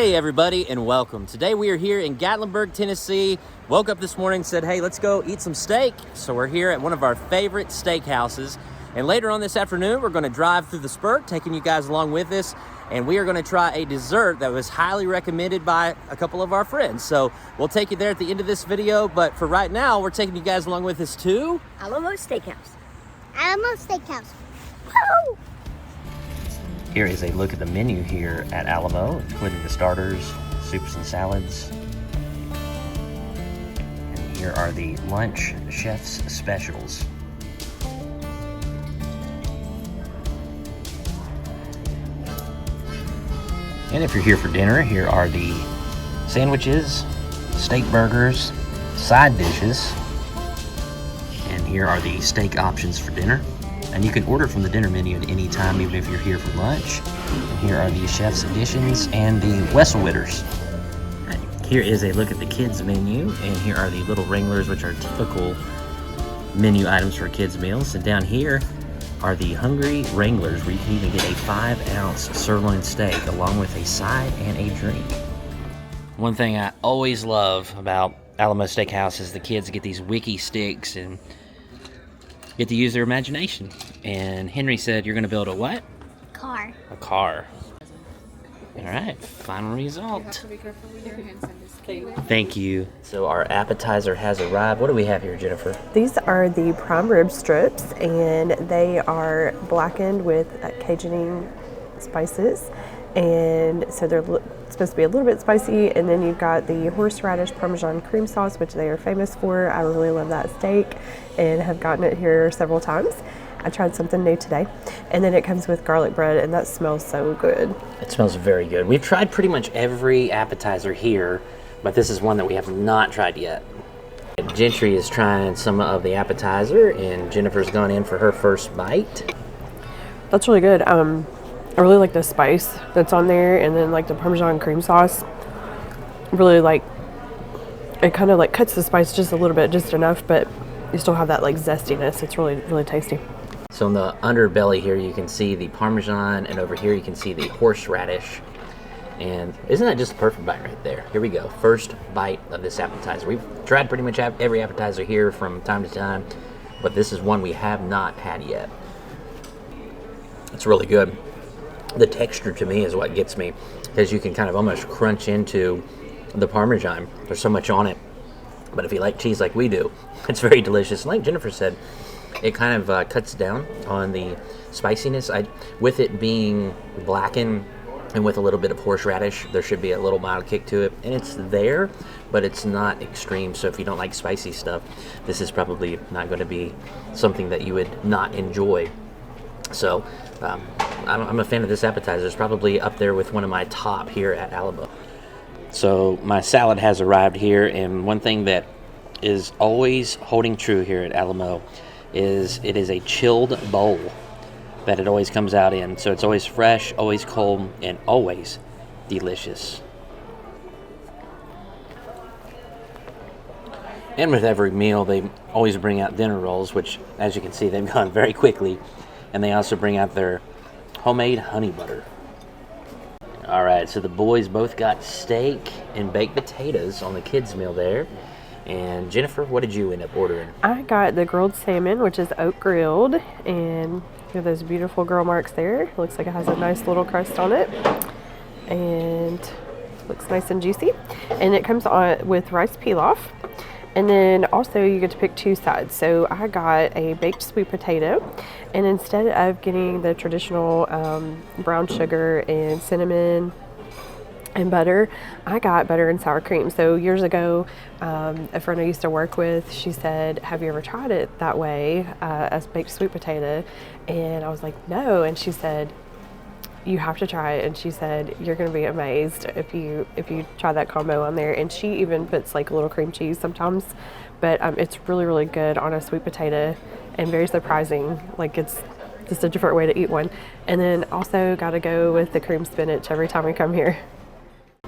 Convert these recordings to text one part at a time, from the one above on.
Hey everybody and welcome. Today we are here in Gatlinburg, Tennessee. Woke up this morning and said, hey, let's go eat some steak. So we're here at one of our favorite steakhouses. And later on this afternoon, we're gonna drive through the spurt, taking you guys along with us. And we are gonna try a dessert that was highly recommended by a couple of our friends. So we'll take you there at the end of this video. But for right now, we're taking you guys along with us to Alamo Steakhouse. Alamo Steakhouse. Woo! Here is a look at the menu here at Alamo, including the starters, soups and salads. And here are the lunch chef's specials. And if you're here for dinner, here are the sandwiches, steak burgers, side dishes, and here are the steak options for dinner. And you can order from the dinner menu at any time, even if you're here for lunch. And here are the chef's additions and the Wesselwitters. Here is a look at the kids menu, and here are the little wranglers, which are typical menu items for kids meals. And down here are the hungry wranglers, where you can even get a 5-ounce sirloin steak along with a side and a drink. One thing I always love about Alamo Steakhouse is the kids get these wiki sticks and get to use their imagination. And Henry said you're going to build a what? Car. A car. All right, final result. You have to be careful with your hands in this case. Thank you. So our appetizer has arrived. What do we have here, Jennifer? These are the prime rib strips, and they are blackened with Cajun spices, and so they're supposed to be a little bit spicy. And then you've got the horseradish Parmesan cream sauce, which they are famous for. I really love that steak and have gotten it here several times. I tried something new today. And then it comes with garlic bread, and that smells so good. It smells very good. We've tried pretty much every appetizer here, but this is one that we have not tried yet. Gentry is trying some of the appetizer, and Jennifer's gone in for her first bite. That's really good. I really like the spice that's on there, and then like the Parmesan cream sauce. Really like, it kind of like cuts the spice just a little bit, just enough, but you still have that like zestiness. It's really, really tasty. So in the underbelly here, you can see the Parmesan, and over here you can see the horseradish. And isn't that just a perfect bite right there? Here we go, first bite of this appetizer. We've tried pretty much every appetizer here from time to time, but this is one we have not had yet. It's really good. The texture to me is what gets me, because you can kind of almost crunch into the Parmesan. There's so much on it. But if you like cheese like we do, it's very delicious. Like Jennifer said, it kind of cuts down on the spiciness. With it being blackened and with a little bit of horseradish, there should be a little mild kick to it. And it's there, but it's not extreme. So if you don't like spicy stuff, this is probably not going to be something that you would not enjoy. So I'm a fan of this appetizer. It's probably up there with one of my top here at Alamo. So my salad has arrived here, and one thing that is always holding true here at Alamo is it is a chilled bowl that it always comes out in. So it's always fresh, always cold, and always delicious. And with every meal, they always bring out dinner rolls, which, as you can see, they've gone very quickly. And they also bring out their homemade honey butter. All right, so the boys both got steak and baked potatoes on the kids' meal there. And Jennifer, what did you end up ordering? I got the grilled salmon, which is oak grilled, and you have those beautiful grill marks there. Looks like it has a nice little crust on it, and looks nice and juicy. And it comes on with rice pilaf. And then also you get to pick two sides. So I got a baked sweet potato, and instead of getting the traditional brown sugar and cinnamon and butter, I got butter and sour cream. So years ago, a friend I used to work with, she said, have you ever tried it that way as baked sweet potato? And I was like, no. And she said, you have to try it. And she said, you're going to be amazed if you try that combo on there. And she even puts like a little cream cheese sometimes, but it's really, really good on a sweet potato and very surprising. Like, it's just a different way to eat one. And then also got to go with the cream spinach every time we come here.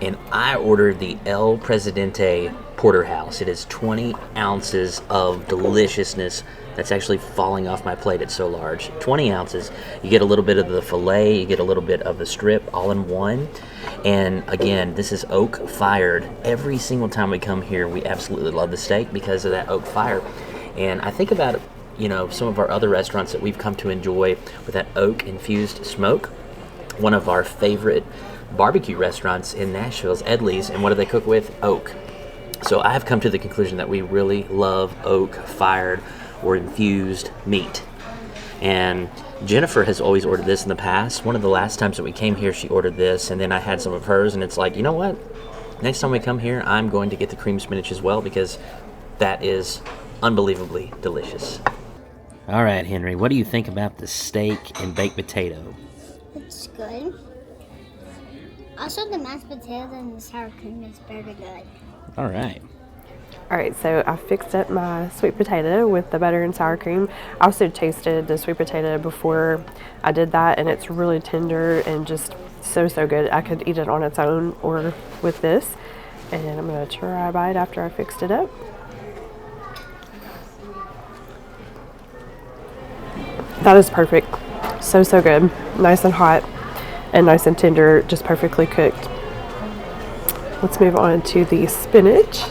And I ordered the El Presidente Porterhouse. It is 20 ounces of deliciousness that's actually falling off my plate. It's so large. 20 ounces. You get a little bit of the filet, you get a little bit of the strip all in one. And again, this is oak fired. Every single time we come here, we absolutely love the steak because of that oak fire. And I think about, you know, some of our other restaurants that we've come to enjoy with that oak infused smoke. One of our favorite barbecue restaurants in Nashville is Edley's, and what do they cook with? Oak. So I've come to the conclusion that we really love oak fired or infused meat. And Jennifer has always ordered this in the past. One of the last times that we came here, she ordered this, and then I had some of hers, and it's like, you know what? Next time we come here, I'm going to get the cream spinach as well because that is unbelievably delicious. All right, Henry, what do you think about the steak and baked potato? It's good. Also, the mashed potato and the sour cream is very good. All right. All right, so I fixed up my sweet potato with the butter and sour cream. I also tasted the sweet potato before I did that, and it's really tender and just so good. I could eat it on its own or with this. And I'm gonna try a bite after I fixed it up. That is perfect. So good. Nice and hot and nice and tender, just perfectly cooked. Let's move on to the spinach.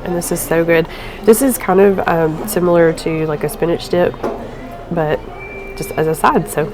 And this is so good. This is kind of similar to like a spinach dip, but just as a side, so.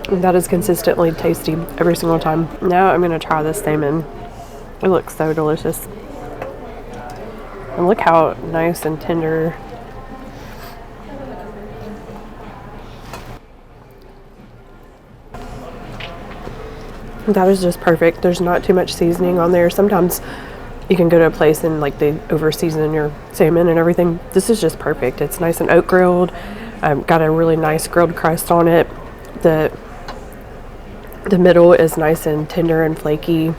And that is consistently tasty every single time. Now I'm gonna try this salmon. It looks so delicious. And look how nice and tender. That is just perfect. There's not too much seasoning on there. Sometimes you can go to a place and like they over season your salmon and everything. This is just perfect. It's nice and oak grilled. Got a really nice grilled crust on it. The middle is nice and tender and flaky.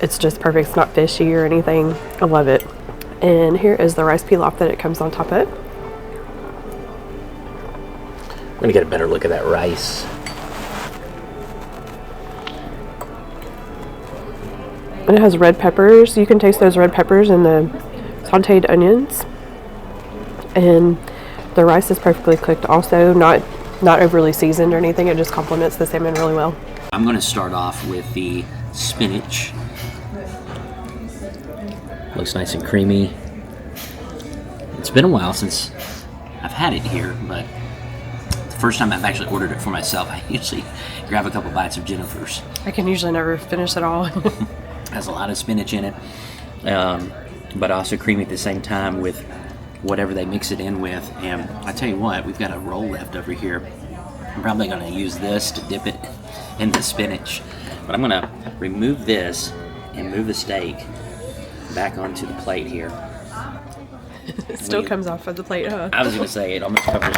It's just perfect. It's not fishy or anything. I love it. And here is the rice pilaf that it comes on top of. I'm gonna get a better look at that rice. And it has red peppers. You can taste those red peppers and the sauteed onions. And the rice is perfectly cooked also, not overly seasoned or anything. It just complements the salmon really well. I'm gonna start off with the spinach. Looks nice and creamy. It's been a while since I've had it here, but the first time I've actually ordered it for myself, I usually grab a couple bites of Jennifer's. I can usually never finish it all. Has a lot of spinach in it, but also creamy at the same time with whatever they mix it in with. And I tell you what, we've got a roll left over here. I'm probably going to use this to dip it in the spinach, but I'm going to remove this and move the steak back onto the plate here. It still comes off of the plate, huh? I was going to say it almost covers.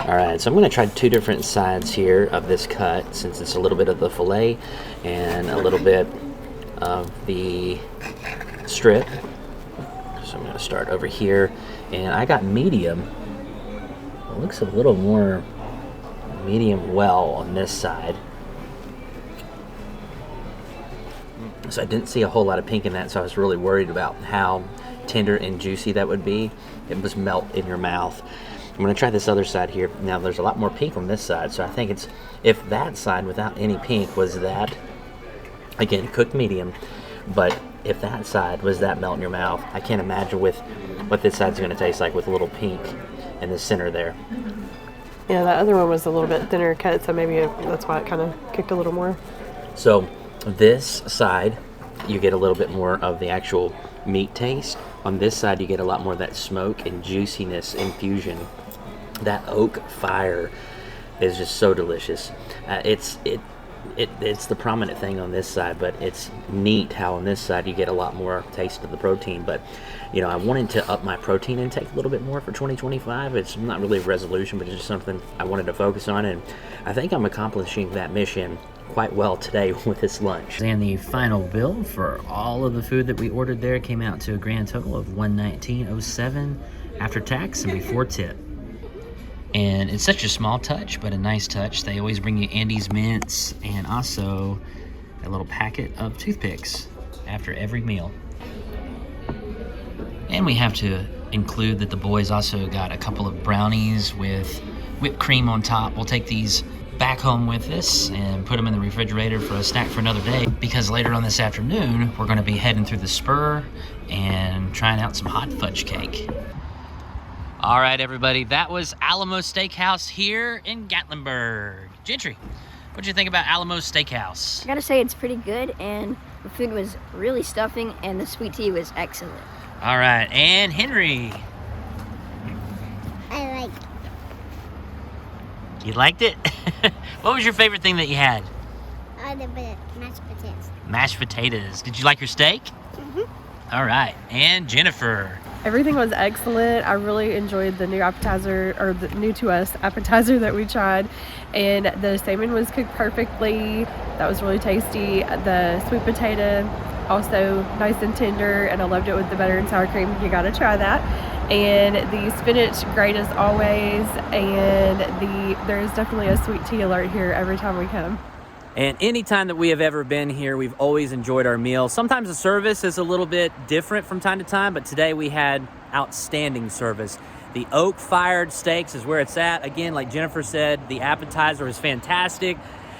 Alright, so I'm going to try two different sides here of this cut, since it's a little bit of the filet and a little bit of the strip. So I'm going to start over here, and I got medium. It looks a little more medium well on this side. So I didn't see a whole lot of pink in that, so I was really worried about how tender and juicy that would be. It was melt in your mouth. I'm going to try this other side here. Now there's a lot more pink on this side, so I think it's, if that side without any pink was that, again, cooked medium, but if that side was that melt in your mouth, I can't imagine with what this side's going to taste like with a little pink in the center there. Yeah, that other one was a little bit thinner cut, so maybe that's why it kind of kicked a little more. So this side, you get a little bit more of the actual meat taste. On this side, you get a lot more of that smoke and juiciness infusion. That oak fire is just so delicious. It's the prominent thing on this side, but it's neat how on this side you get a lot more taste of the protein. But you know, I wanted to up my protein intake a little bit more for 2025. It's not really a resolution, but it's just something I wanted to focus on, and I think I'm accomplishing that mission quite well today with this lunch. And the final bill for all of the food that we ordered there came out to a grand total of $119.07 after tax and before tip. And it's such a small touch, but a nice touch. They always bring you Andy's mints and also a little packet of toothpicks. after every meal. And we have to include that the boys also got a couple of brownies with whipped cream on top. We'll take these back home with us and put them in the refrigerator for a snack for another day, because later on this afternoon we're going to be heading through the spur and trying out some hot fudge cake. All right, everybody, that was Alamo Steakhouse here in Gatlinburg. Gentry, what'd you think about Alamo Steakhouse? I gotta say it's pretty good, and the food was really stuffing, and the sweet tea was excellent. All right, and Henry, I like you liked it? What was your favorite thing that you had? the mashed potatoes. Mashed potatoes. Did you like your steak? All right, and Jennifer. Everything was excellent. I really enjoyed the new appetizer, or the new to us appetizer that we tried. And the salmon was cooked perfectly. That was really tasty. The sweet potato, also nice and tender, and I loved it with the butter and sour cream. You gotta try that. And the spinach, great as always. And there's definitely a sweet tea alert here every time we come. And anytime that we have ever been here, we've always enjoyed our meal. Sometimes the service is a little bit different from time to time, but today we had outstanding service. The oak-fired steaks is where it's at. Again, like Jennifer said, the appetizer was fantastic.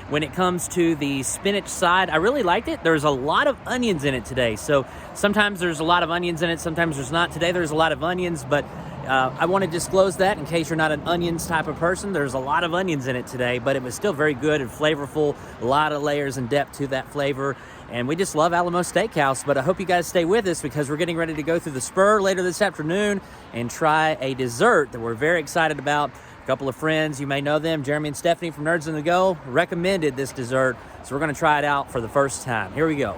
When it comes to the spinach side, I really liked it. There's a lot of onions in it today. So sometimes there's a lot of onions in it, sometimes there's not. Today there's a lot of onions, but I want to disclose that in case you're not an onions type of person. There's a lot of onions in it today, but it was still very good and flavorful. A lot of layers and depth to that flavor. And we just love Alamo Steakhouse, but I hope you guys stay with us because we're getting ready to go through the spur later this afternoon and try a dessert that we're very excited about. A couple of friends, you may know them, Jeremy and Stephanie from Nerds on the Go, recommended this dessert, so we're going to try it out for the first time. Here we go.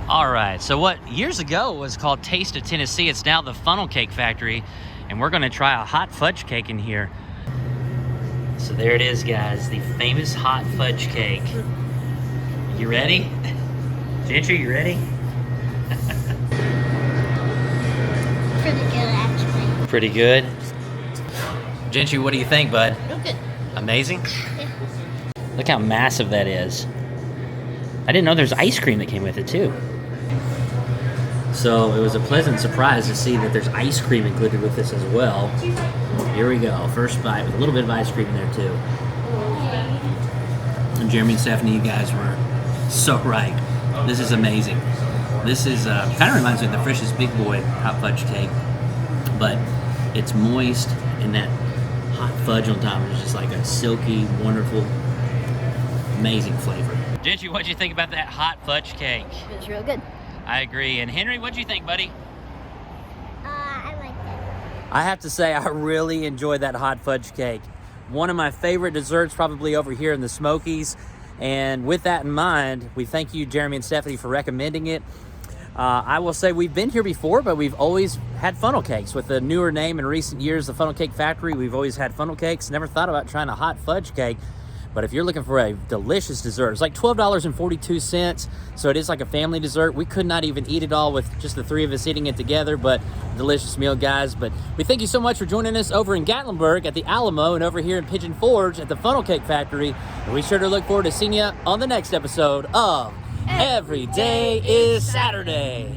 All right, so what years ago was called Taste of Tennessee, it's now the Funnel Cake Factory, and we're gonna try a hot fudge cake in here. So there it is, guys, the famous hot fudge cake. You ready? Gentry, you ready? Pretty good, actually. Pretty good. Gentry, what do you think, bud? Real good. Amazing? Yeah. Look how massive that is. I didn't know there's ice cream that came with it, too. So it was a pleasant surprise to see that there's ice cream included with this as well. Here we go. First bite with a little bit of ice cream in there, too. And Jeremy and Stephanie, you guys were so right. This is amazing. This is kind of reminds me of the Frisch's Big Boy hot fudge cake, but it's moist, and that hot fudge on top is just like a silky, wonderful, amazing flavor. Gentry, what'd you think about that hot fudge cake? It was real good. I agree. And Henry, what'd you think, buddy? I liked it. I have to say, I really enjoyed that hot fudge cake. One of my favorite desserts, probably over here in the Smokies. And with that in mind, we thank you, Jeremy and Stephanie, for recommending it. I will say we've been here before, but we've always had funnel cakes. With the newer name in recent years, the Funnel Cake Factory, we've always had funnel cakes. Never thought about trying a hot fudge cake. But if you're looking for a delicious dessert, it's like $12.42, so it is like a family dessert. We could not even eat it all with just the three of us eating it together, but delicious meal, guys. But we thank you so much for joining us over in Gatlinburg at the Alamo and over here in Pigeon Forge at the Funnel Cake Factory. And we sure do look forward to seeing you on the next episode of Every Day is Saturday.